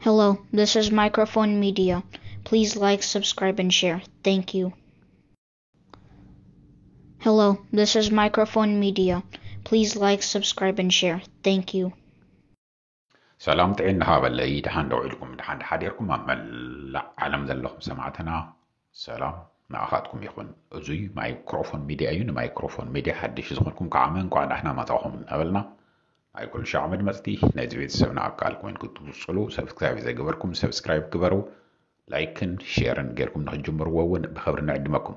Hello, this is Microphone Media. Please like, subscribe, and share. Thank you. Hello, this is Microphone Media. Please like, subscribe, and share. Thank you. سلام تعينها بالله دحان دوعلكم دحان حديركم ملا عالم ذلهم سمعتنا سلام ما أخذكم يخون زي مايكروفون ميديا أيون مايكروفون ميديا حدش يزخنكم كعمان قاعد إحنا ما تعهم من قبلنا هاي كل شيء عمل مستي نزيد سبنا أكالكم إن كنتوا توصلوا سبسكرايب إذا جبركم سبسكرايب كبروا لايكن شيرن غيركم نهجم روون بخبرنا عندكم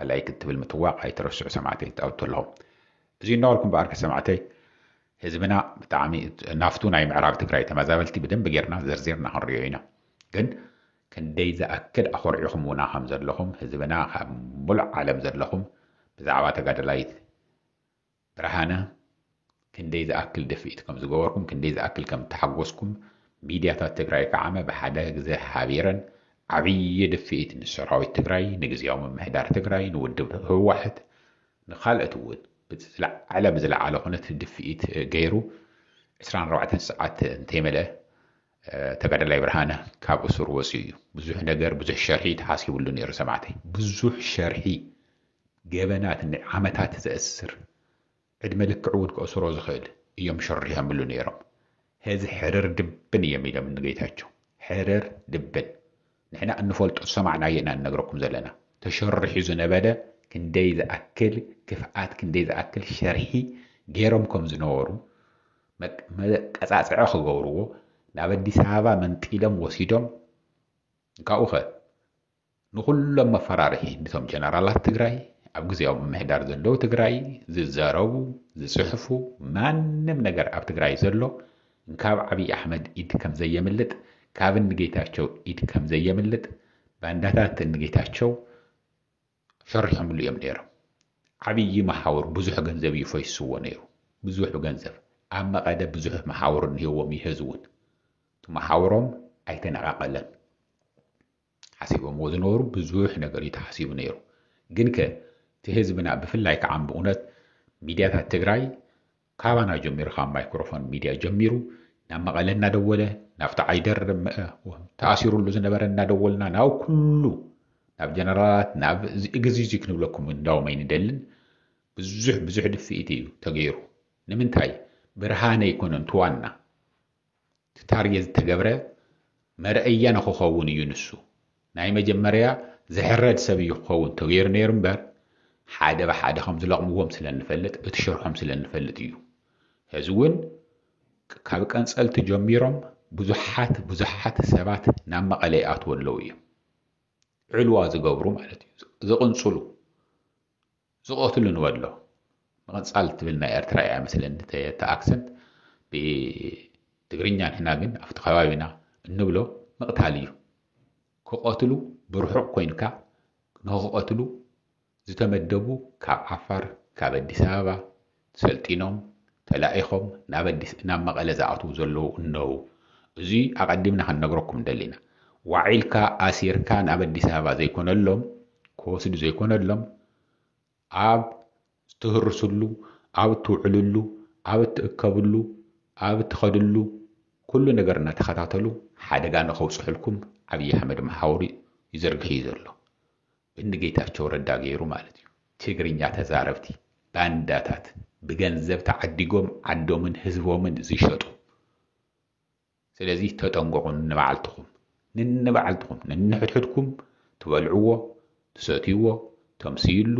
لايك تبل متوقع هاي ترسع سمعتي تأوتوا لهم زي نوركم بارك سمعتي هزبنا بتعمي نافتو ناي معراب تقرأي تمازابلتي بدن بجرنا زرزيرنا هريعينا جن كان دايزا أكد أخور يخمونا حمزر لهم هزبنا ملع عالم زر لهم بزعوات قادر لايت برهانا كان دايزا أكل دفئتكم زقوركم كان دايزا أكل كم تحقوسكم ميديا تقرأي كعامة بحدا جزء حبيرا عبي دفئت الشراوي تقرأي نجز يوم محدار تقرأي نود هو واحد نخالة ود بتزلع على بزلع على هنا تدفئت جيرو 24 ساعات انتيمله تقعد لا برهانه كاب اسر وسيو بزح نجر بزح شرحي تحاسب له نير سمعتي بزح شرحي جبنات عمتات تأثر عد ملك عود كأسر زخيل يوم شرحها من نيرم هذا حرر دبن يميل من نجيتاچو حرر دبن نحن نفولت سمعنا ينا نقركم زلنا تشرح زنبدا كندي إذا أكل كفاءات كندي إذا أكل شرحي غيرهم كم زنورو ما أساس عخ جورو نبدي سافا من تيلم وسيدم كأوخه نقول لما فراره نتهم جنرالات تجراي أبغى يوم مهدار زلو تجراي ززارو زصحفو ما نم نجر أب تجراي زلو كاب عبي أحمد إيد كم زي ملت كابن نجيتاشو إيد كم زي ملت بانداتات نجيتاشو شرحهم اللي يمدير عبي محاور بزح جنزب يفيسوا نيرو بزح جنزب أما قد بزح محاور إن هو ميهزون محاورهم أيتنا عقلا حسيبهم وزنورو بزح نقري تحسيب نيرو جنك تهزبنا بفلايك عم بقولت ميديا التجراي كابانا جمير خام مايكروفون ميديا جميرو نما قالنا دوله نفتح عيدر تأثير اللزن برنا دولنا ناو كله ناب جنرالات ناب إجازيك نقولكم من داومين دلن بزح دفئتي تغيرو نمنتاي برهانه يكون انتوانا تتاريز تجبره مرئيا نخو خوون يونسو ناي مجمريا زهرد سبي يخوون تغيير نيرم بر حاده بحاده خمس لقمهم سلن فلت بتشرحهم سلن فلت يو هزون كاب قنصل تجميرم بزحات سبات نام قليات ولويه علوا زقبرو مالتي زقنصلو زقوتلو نودلو مقنصال تبلنا إرترا يا مثلا تاكسنت بتغرينيا هنا ግን أفت خبابنا እንብሎ مقتال እዩ كقتلو برحق كوينكا نقتلو زتمدبو كاب عفار كاب أديس أبابا سلطينوم تلاقيهم ناب مقاله زعتو زلو انه زي اقدمنا هنغركم دلينا وعيلكا أسيركا ناب أديس أبابا زيكون اللهم كوسد زيكون اللهم أب تهرسلو أب توعللو أب تأكبلو أب تخدلو كل نجرنا تخطاتلو حدقا نخوص حلكم عبي أحمد محاوري يزرق يزرلو بندقيتاچو ردا غيرو مالتي تيغرينيا تزارفتي بانداتات بገንዘብ تعديقوم عدومن ህዝቦምን ዝሸጡ ስለዚህ ተጠንቀቁ ንንባዓልትኩም ንንሕድሕድኩም ትበልዕዎ ትሰትይዎ ተምሲሉ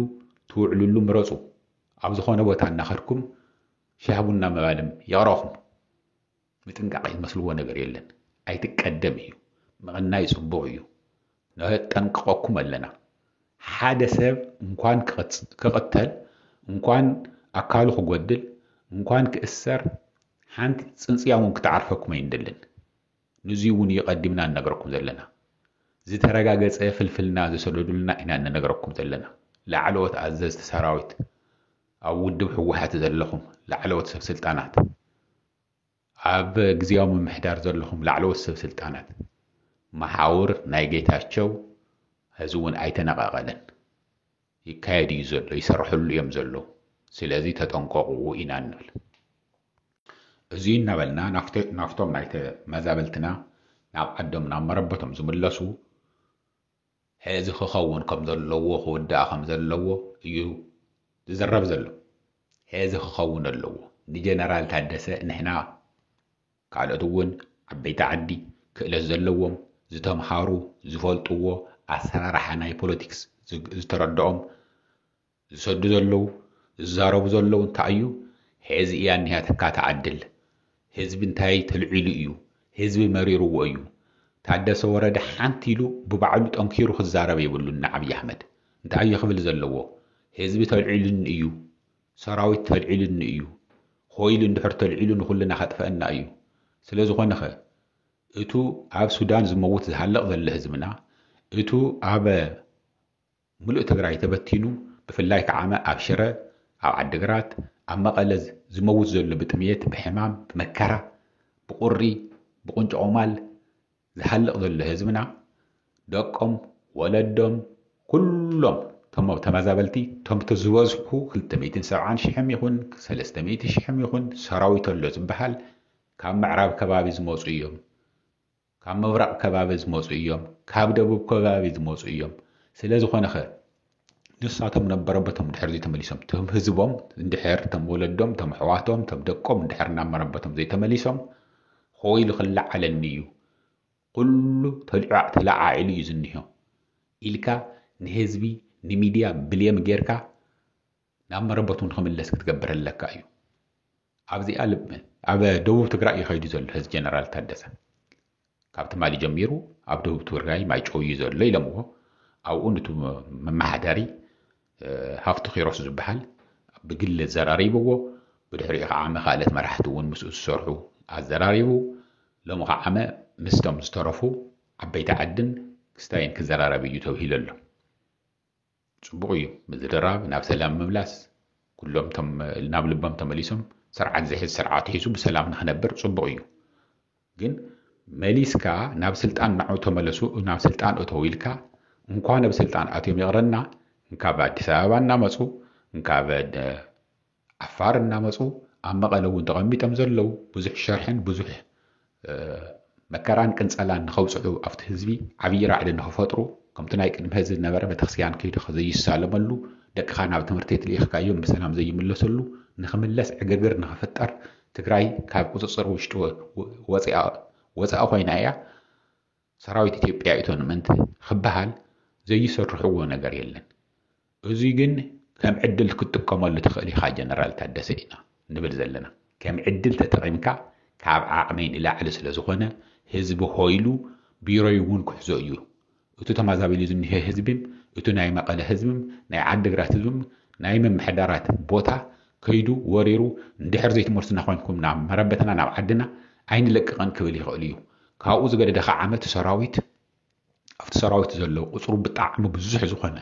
ትውዕልሉ ምረጹ ኣብ ዝኾነ ቦታ እናኸድኩም ሻህቡና መባልም ይቕረኹም ምጥንቃቕ ይመስልዎ ነገር የለን ኣይትቀደም እዩ መቕናይ ጽቡቕ እዩ ነጠንቀቐኩም ኣለና ሓደ ሰብ እንኳን ክቕተል እንኳን አካሉ خጎድል እንኳን ክእሰር ሓንቲ ጽንጽያውን ክትዓርፈኩም አይንደልን ንዚውን ይቀድምና ነገርኩም ዘለና ዝተረጋገጸ ፍልፍልና ዘሰደዱልና ኢና ነገርኩም ዘለና ላዕለወት ኣዘዝቲ ሰራዊት ኣብ ውድብ ሕወሓት ዘለኹም ላዕለወት ሰብ ስልጣናት ኣብ ግዚያዊ ምምሕዳር ዘለኹም ላዕለወት ሰብ ስልጣናት መሓውር ናይ ጌታቸው ህዝውን ኣይተነቃቀለን ይካየድ እዩ ዘሎ ይሰርሑሉ እዮም ዘሎ ስለዚህ ተጠንቀቁ ኢና ንብል እዚ እናበልና ናፍቶም ናይተ መዛበልትና ናብ ዓዶም ናብ መረበቶም ዝምለሱ ሕዚ ክኸውን ከም ዘለዎ ክውዳእ ከም ዘለዎ እዩ ዝዘረብ ዘሎ ሕዚ ክኸውን ኣለዎ ንጀነራል ታደሰ ንሕና ካልኦት እውን ዓበይቲ ዓዲ ክእለት ዘለዎም ዝተምሃሩ ዝፈልጥዎ ኣሰራርሓ ናይ ፖለቲክስ ዝተረድኦም ዝሰዱ ዘለው ዝዛረቡ ዘለው እንታይ እዩ ሕዚ እያ ኒሃተካ ተዓድል ህዝቢ እንታይ ተልዒሉ እዩ ህዝቢ መሪርዎ እዩ ታደሰ ወረደ ሓንቲ ኢሉ ብባዕሉ ጠንኪሩ ክዛረብ የብሉን ንዓብዪ ኣሕመድ እንታይ እዩ ክብል ዘለዎ ህዝቢ ተልዒሉኒ እዩ ሰራዊት ተልዒሉኒ እዩ ሆይሉ እንድሕር ተልዒሉ ንኩልና ከጥፈአና እዩ ስለ ዝኾነ ኸ እቱ ኣብ ሱዳን ዝመውት ዝሃለቕ ዘሎ ህዝብና እቱ ኣብ ሙሉእ ትግራይ ተበቲኑ ብፍላይ ከዓመ ኣብ ሽረ ኣብ ዓዲግራት ኣብ መቐለ ዝመውት ዘሎ ብጥምየት ብሕማም ብመከራ ብቁሪ ብቁንጮ ቁማል ዝሃልቕ ዘሎ ህዝብና ደቆም ወለዶም ኩሎም ተመዛበልቲ ቶም ዝበዝሑ 270,000 ይኹን 300,000 ይኹን ሰራዊት ኣሎ ዝበሃል ካብ ምዕራብ ከባቢ ዝመፁ እዮም ካብ ምብራቕ ከባቢ ዝመፁ እዮም ካብ ደቡብ ከባቢ ዝመፁ እዮም ስለ ዝኾነ ኸ ንሳቶም ነበረበቶም ድሕር ዘይተመሊሶም ቶም ህዝቦም እንድሕር ቶም ወለዶም ቶም ኣሕዋቶም ቶም ደቆም እንድሕር ናብ መረበቶም ዘይተመሊሶም ሆይሉ ክላዓለኒ እዩ ኩሉ ተለዓዒሉ እዩ ዝኒሆ ኢልካ ንህዝቢ ንሚድያ ብልየም ጌርካ ናብ መረበቱ ንክምለስ ክትገብር ኣለካ እዩ ኣብዚኣ ኣብ ደቡብ ትግራይ ይኸይዱ ዘሎ ህዝቢ ጀነራል ታደሰ ካብ ትማሊ ጀሚሩ ኣብ ደቡብ ትግራይ ማይጨው እዩ ዘሎ ኢሎምዎ ኣብኡ ነቱ መማሓደሪ ሃፍቱ ኪሮስ ዝበሃል ብግለ ዘራሪብዎ ብድሕሪኡ ከዓመ ካልኦት መራሕቲ እውን ምስኡ ዝሰርሑ ኣዘራሪቡ ሎሚ ከዓመ ምስቶም ዝተረፉ ዓበይቲ ዓድን ክስታይን ክዘራረብ እዩ ተባሂሉ ኣሎ ጽቡቕ እዩ ምዝድራብ ናብ ሰላም ምምላስ ኩሎም ናብ ልቦም ተመሊሶም ስርዓት ዝሕዝ ስርዓት ሒዙ ብሰላም ንኽነብር ጽቡቕ እዩ ግን መሊስካ ናብ ስልጣን ንዑ ተመለሱ ናብ ስልጣን እተው ኢልካ እንኳን ኣብ ስልጣን ኣትዮም ይቕረና እንካብ ኣዲስ ኣበባ እናመፁ እንካብ ዓፋር እናመፁ ኣብ መቐለ እውን ተቐሚጦም ዘለው ብዙሕ ሸርሕን ብዙሕ መከራን ቅንፀላን ንኸውፅዑ ኣብቲ ህዝቢ ዓብዪ ራዕዲ ንኽፈጥሩ ከምቲ ናይ ቅድሚ ህዝቢ ዝነበረ ቤተክርስትያን ከይዱ ዘይሳለመሉ ደቅኻ ናብ ትምህርቲ ቤት ልኢኽካዮም ብሰላም ዘይምለሰሉ ንኽምለስ ዕግርግር ንኽፍጠር ትግራይ ካብ ቁፅፅር ውሽጢ ወፃኢ ኮይና እያ ሰራዊት ኢትዮጵያ እቶን ምእንቲ ክበሃል ዘይሰርሕዎ ነገር የለን እዙይ ግን ከም ዕድል ክትጥቀመሉ ትኽእል ኢኻ ጀነራል ታደሰ ኢና ንብል ዘለና ከም ዕድል ተጠቒምካ ካብ ዓቕመይ ንላዕሊ ስለ ዝኾነ ህዝቢ ሆይሉ ቢሮይ እውን ክሕዞ እዩ እቱ ተመዛቢሉ ዝኒሄ ህዝብም እቱ ናይ መቐለ ህዝብም ናይ ዓዲግራት ህዝብም ናይ መምሕዳራት ቦታ ከይዱ ወሪሩ እንድሕር ዘይትመርስና ኮይንኩም ናብ መረበትና ናብ ዓድና ኣይንለቅቕን ክብል ይኽእል እዩ ካብኡ ዝገደደ ዓመት ሰራዊት ኣብቲ ሰራዊት ዘሎ ቁፅሩ ብጣዕሚ ብዙሕ ዝኾነ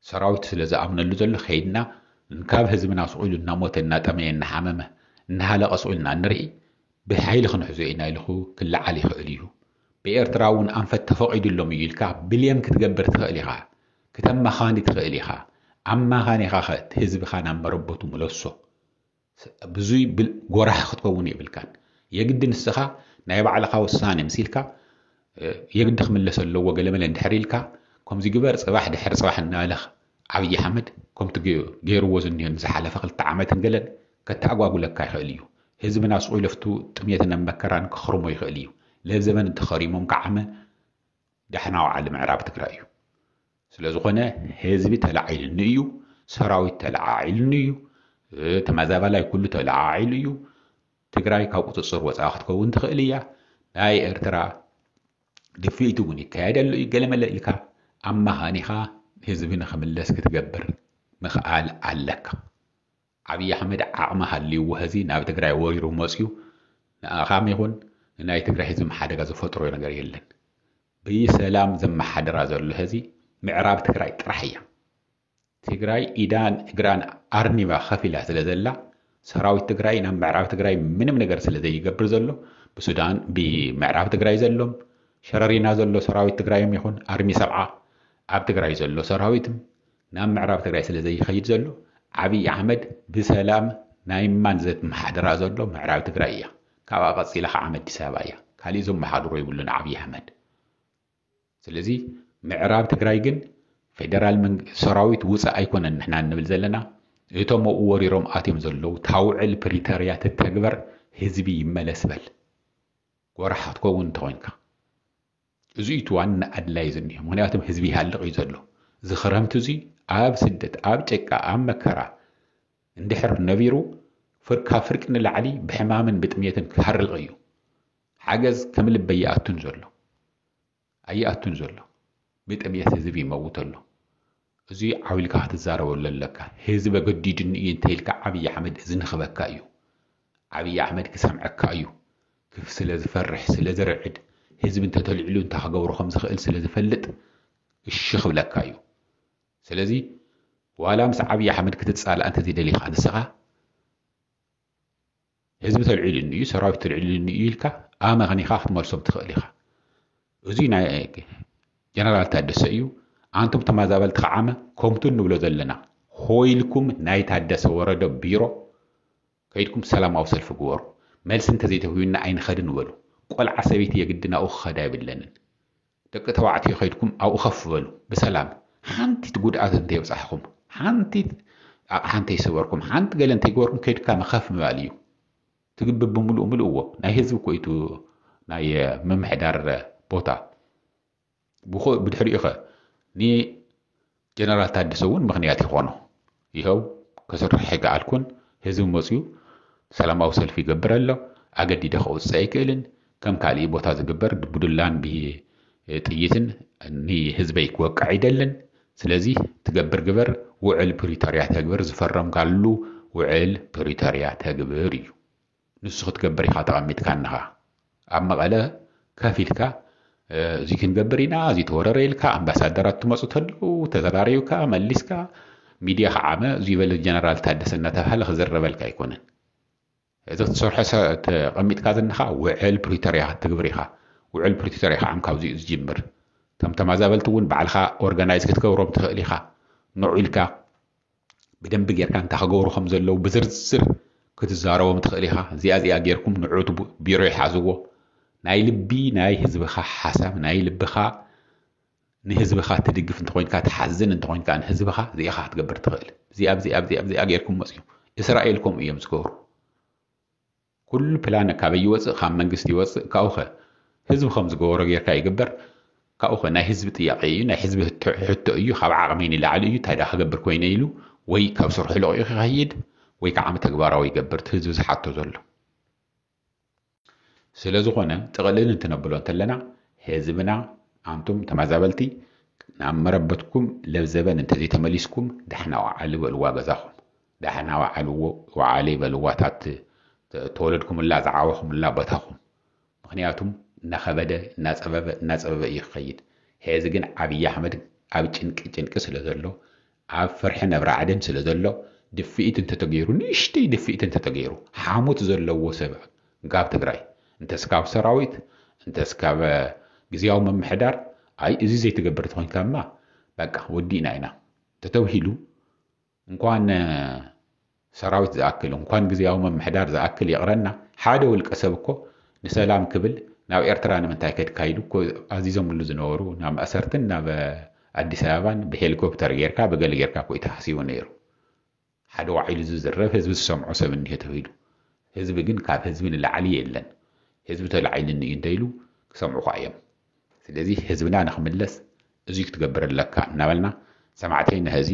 ሰራዊት ስለ ዝኣምነሉ ዘሎ ከይድና ካብ ህዝብና ስቑኢሉ እናሞተ እናጠመየ እናሓመመ እናሃለቐ ስቑኢልና ንርኢ ብሓይሊ ክንሕዞ ኢና ኢልኹ ክለዓል ይኽእል እዩ ብኤርትራ እውን ኣንፈት ተፈቒዱሎም እዩ ኢልካ ብልየም ክትገብር ትኽእል ኢኻ ክተመኻኒ ትኽእል ኢኻ ኣማኻኒኻ ህዝብኻ ናብ መረበቱ ምለሶ ብዙይ ጎራሕ ክትከውን የብልካን የግዲ ንስኻ ናይ ባዕልኻ ውሳነ ምሲልካ የግዲ ክምለስ ኣለዎ ገለመለ እንድሕር ኢልካ ከምዚ ግበር ፅባሕ ድሕር ፅባሕ እናበለኽ ዓብዪ ኣሕመድ ከምቲ ገይርዎ ዝኒሆ ንዝሓለፈ 2 ዓመትን ገለን ከተኣጓጉለካ ይኽእል እዩ ህዝብና ስቑኢሉ ኣብቱ ጥምየትን መከራን ክኽርሞ ይኽእል እዩ ለዘበን እንተኸሪሞም ከዓመ ዳሕና ዋዕሊ ምዕራብ ትግራይ እዩ ስለ ዝኾነ ህዝቢ ተላዒሉኒ እዩ ሰራዊት ተላዓዒሉኒ እዩ ተመዛባላይ ኩሉ ተላዓዒሉ እዩ ትግራይ ካብ ቁፅፅር ወፃኢ ክትከውን ትኽእል እያ ናይ ኤርትራ ድፊኢት እውን ይካየደሉ እዩ ገለመለ ኢልካ ኣማኻኒኻ ህዝቢ ንኽምለስ ክትገብር ምኽኣል ኣለካ ዓብዪ ኣሕመድ ዓቕሚ ሃልይዎ ህዚ ናብ ትግራይ ወሪሩ መፅዩ ንኣኻም ይኹን ናይ ትግራይ ህዝቢ ሓደጋ ዝፈጥሮ ነገር የለን ብሰላም ዘመሓድራ ዘሎ ህዚ ምዕራብ ትግራይ ጥራሕ እያ ትግራይ ኢዳን እግራን ኣርኒባ ከፊላ ስለ ዘላ ሰራዊት ትግራይ ናብ ምዕራብ ትግራይ ምንም ነገር ስለ ዘይገብር ዘሎ ብሱዳን ብምዕራብ ትግራይ ዘሎም ሸረሪና ዘሎ ሰራዊት ትግራይም ይኹን ኣርሚ 70 ኣብ ትግራይ ዘሎ ሰራዊትም ናብ ምዕራብ ትግራይ ስለ ዘይኸይድ ዘሎ ዓብዪ ኣሕመድ ብሰላም ናይ ማን ዘመሓድራ ዘሎ ምዕራብ ትግራይ እያ ካብኣ ቀፂላ ከዓ ኣዲስ ኣበባ እያ ካሊ ዞም መሓድሮ ይብሉን ዓብዪ ኣሕመድ ስለዚ ምዕራብ ትግራይ ግን ፌደራል ሰራዊት ውፅእ ኣይኮነን ንሕና እንብል ዘለና እቶም ኣብኡ ወሪሮም ኣትዮም ዘለዉ ታውዕል ፕሪቶርያ ትተግበር ህዝቢ ይመለስ በል ጎራሕ ክትከውን እንተኮይንካ እዚ እዩ ዋና ኣድላይ ዝኒሀ ምክንያቱም ህዝቢ ይሃልቕ እዩ ዘሎ እዚ ክረምቲ እዚ ኣብ ስደት ኣብ ጭቃ ኣብ መከራ እንድሕር ነቢሩ ካብ ፍርቂ ንላዕሊ ብሕማምን ብጥሜትን ክሃርቕ እዩ ሓገዝ ከም ልበ ይኣቱን ዘሎ ኣይኣቱን ዘሎ ብጥሜት ህዝቢ ይመውት ኣሎ እዚ ዓዊልካ ክትዛረበሉ ኣለካ ህዝቢ ገዲድኒ እዩ እንተኢልካ ዓብዪ ኣሕመድ እዚ ንኽበካ እዩ ዓብዪ ኣሕመድ ክሰምዐካ እዩ ስለ ዝፈርሕ ስለ ዝርዕድ ህዝቢ እንተተልዕሉ እንታይ ክገብሮ ከም ዝኽእል ስለ ዝፈልጥ እሺ ክብለካ እዩ ስለዚ ዋላ ምስ ዓብዪ ኣሕመድ ክትፃልኣ እንተዘይደሊኻ ንስኻ ህዝቢ ተልዕሉኒ እዩ ሰራዊት ተልዕሉኒ እዩ ኢልካ ኣመኽኒኻ ክትመልሶም ትኽእል ኢኻ እዚ ናይ ጀነራል ታደሰ እዩ ኣንቱም ተመዛበልቲ ከዓመ ከምቱ ንብሎ ዘለና ሆይልኩም ናይ ታደሰ ወረደ ቢሮ ከይድኩም ሰላማዊ ሰልፊ ግበሩ መልሲ እንተዘይተህዩና ኣይንኸድን በሉ ቆልዓ ሰበይቲ የግድን ኣብኡ ክኸዳ የብለንን ደቂ ተባዕትዮ ከይድኩም ኣብኡ ከፍ በሉ ብሰላም ሓንቲት ጉድኣት እንተየብፃሕኩም ሓንቲት ኣቕሓ እንተይሰበርኩም ሓንቲ ገለ እንተይገበርኩም ከይድካ መኸፍ ምባል እዩ ትግብብ ብምሉእ ምልእዎ ናይ ህዝቢ ኮይቱ ናይ ምምሕዳር ቦታ ብድሕሪኡ ኸ ንጀነራል ታደሰ እውን ምክንያት ይኾኖ ይኸው ከስርሕ ኣይከኣልኩን ህዝቢ መፅዩ ሰላማዊ ሰልፊ ይገብር ኣሎ ኣገዲደ ከውፅእ ኣይክእልን ከም ካልእ ቦታ ዝግበር ብዱላን ብጥይትን ንህዝበይ ክወቅዕ ኣይደልን ስለዚ ትገብር ግበር ውዕል ፕሪቶርያ ተግብር ዝፈረምካሉ ውዕል ፕሪቶርያ ተግብር እዩ ንሱ ክትገብር ኢኻ ተቐሚጥካ እንኻ ኣብ መቐለ ከፍ ኢልካ እዚ ክንገብር ኢና እዚ ተወረረ ኢልካ ኣምባሳደራት ትመፁ ተለዉ ተዘራሪብካ መሊስካ ሚድያ ከዓመ እዚ በለ ጀነራል ታደሰ እናተባህለ ክዝረበልካ ኣይኮነን እዚ ክትሰርሖ ተቐሚጥካ ዝንኻ ውዕል ፕሪቶርያ ክትግብር ኢኻ ውዕል ፕሪቶርያ ከዓ ካብዚ ዝጅምር እቶም ተመዛበልቲ እውን ባዕልካ ኦርጋናይዝ ክትገብሮም ትኽእል ኢኻ ንዑ ኢልካ ብደንቢ ጌርካ እንታይ ክገብሩ ከም ዘለዉ ብዝርዝር ክትዛረቦም ትኽእል ኢኻ እዚኣ ጌርኩም ንዑት ቢሮ ይሓዝዎ ናይ ልቢ ናይ ህዝብኻ ሓሳብ ናይ ልብኻ ንህዝብኻ ትድግፍ እንተኮይንካ ትሓዝን እንተኮይንካ ንህዝብኻ እዚኣኻ ክትገብር ትኽእል እዚኣ ጌርኩም መፅዩ እስራኤልኩም እዮም ዝገብሩ ኩሉ ፕላን ካበይ ይወፅእ ካብ መንግስቲ ይወፅእ ካብኡኸ ህዝቢ ከም ዝገበሮ ጌርካ ይግበር ካብኡኸ ናይ ህዝቢ ጥያቄ እዩ ናይ ህዝቢ ሕቶ እዩ ካብ ዓቕመይ ንላዕሊ እዩ እንታይ ዳ ክገብር ኮይነ ኢሉ ወይ ካብ ስርሑ ለቂቑ ይኸይድ ወይ ከዓ ተግባራዊ ይገብር እቲ ህዝቢ ዝሓቶ ዘሎ ስለ ዝኾነ ጥቕልል እንትነብሎ እንተለና ህዝብና ኣንቱም ተመዛበልቲ ናብ መረበትኩም ለብዘበን እንተዘይተመሊስኩም ዳሕና ዋዓሊ በልዋ ገዛኹም ዳሕና ዋዓሊ በልዋታት ተወለድኩምላ ዝዓወኹምላ ቦታኹም ምክንያቱም እናኸበደ እናፀበበ እዩ ክኸይድ ሕዚ ግን ዓብዪ ኣሕመድ ኣብ ጭንቂ ስለ ዘሎ ኣብ ፍርሒ ነብራዕድን ስለ ዘሎ ድፍኢት እንተተገይሩ ንእሽተይ ድፍኢት እንተተገይሩ ሓሙት ዘለዎ ሰብ ጋብ ትግራይ እንተስካብ ሰራዊት እንተስካብ ግዚያዊ መምሕዳር ኣይ እዚ ዘይትገብር ትኮንካማ በቃ ወዲእና ኢና ተተውሂሉ እንኳን ሰራዊት ዝኣክል እንኳን ግዚያዊ መምሕዳር ዝኣክል ይቕረና ሓደ ውልቀ ሰብ እኮ ንሰላም ክብል ናብ ኤርትራ ንምንታይ ከድካይዱ እኮ ኣዚዞምሉ ዝነበሩ ናብ መእሰርትን ናብ ኣዲስ ኣበባን ብሄሊኮፕተር ጌርካ ብገለ ጌርካ እኮ ተሓሲቡ ነይሩ ሓደ ዋዒሉ ዝዝረብ ህዝቢ ዝሰምዖ ሰብ እኒሄ ተባሂሉ ህዝቢ ግን ካብ ህዝቢ ንላዕሊ የለን ህዝቢ ተላዒልኒ እዩ እንተኢሉ ክሰምዑ እዮም ስለዚ ህዝብና ንኽምለስ እዚ ክትገብር ኣለካ እናበልና ሰማዕተይ ንህዚ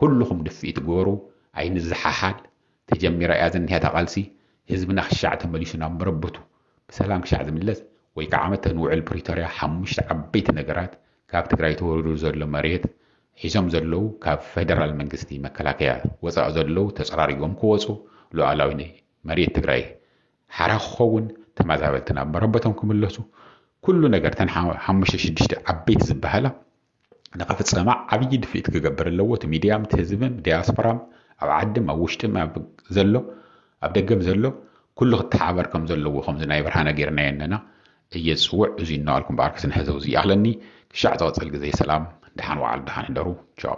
ኩልኹም ድፍኢት ግበሩ ኣይንዝሓሓል ተጀሚራ እያ ዝኒሄታ ቃልሲ ህዝብና ክሻዕ ተመሊሱ ናብ መረበቱ ብሰላም ክሻዕ ዝምለስ ወይ ከዓ መተን ውዕል ፕሪቶርያ 5 ዓበይቲ ነገራት ካብ ትግራይ ተወሪዱ ዘሎ መሬት ሒዞም ዘለው ካብ ፌደራል መንግስቲ መከላከያ ወፃእ ዘለው ተፀራሪቦም ክወፁ ሉዓላዊ መሬት ትግራይ ሓራ ክኸውን ተመዛበልቲ ናብ መረበቶም ክምለሱ ኩሉ ነገር ተን 5-6 ዓበይቲ ዝበሃላ ንኽፍፀማ ዓብዪ ድፍኢት ክገብር ኣለዎ እቲ ሚድያም እቲ ህዝብን ዲያስፖራም ኣብ ዓድም ኣብ ውሽጥም ዘሎ ኣብ ደገም ዘሎ ኩሉ ክትሓበር ከም ዘለዎ ከምዚ ናይ ብርሃነ ጌርና የነና እየ ዝፅውዕ እዚ እናባልኩም በኣርክስን ሕዘው እዚ ኣኽለኒ ክሻዕ ዝቐፅል ግዜ ሰላም ድሓን ዋዓል ድሓን እንደሩ ቻው